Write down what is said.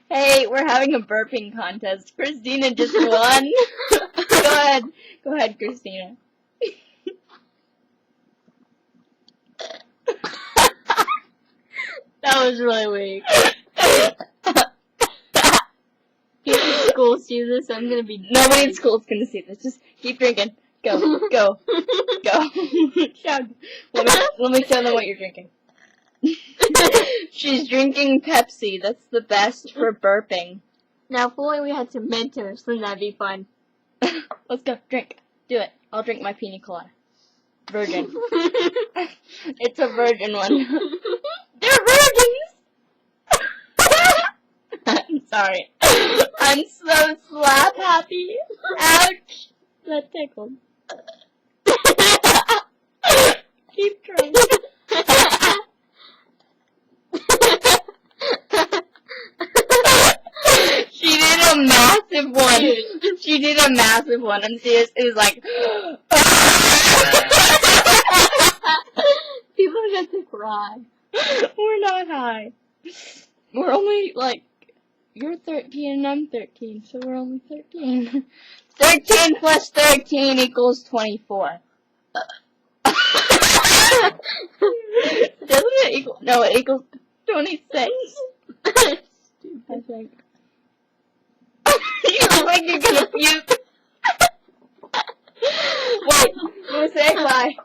Hey, we're having a burping contest. Christina just won. Go ahead, Christina. That was really weak. People in school see this, I'm gonna be... Nobody in school's gonna see this. Just keep drinking. Go. Shout. Let me show them what you're drinking. She's drinking Pepsi. That's the best for burping. Now, if only we had some Mentos, then that'd be fun. Let's go. Drink. Do it. I'll drink my pina colada. Virgin. It's a virgin one. They're virgins! I'm sorry. I'm so slap happy. Ouch. That tickled. Keep trying. She did a massive one. She did a massive one. I'm serious. It was like... People are going to cry. We're not high. We're only, like... You're 13 and I'm 13, so we're only 13. 13 plus 13 equals 24. Doesn't it equal... No, it equals 26. I think. You look like you're gonna puke. Wait, I'm gonna say bye.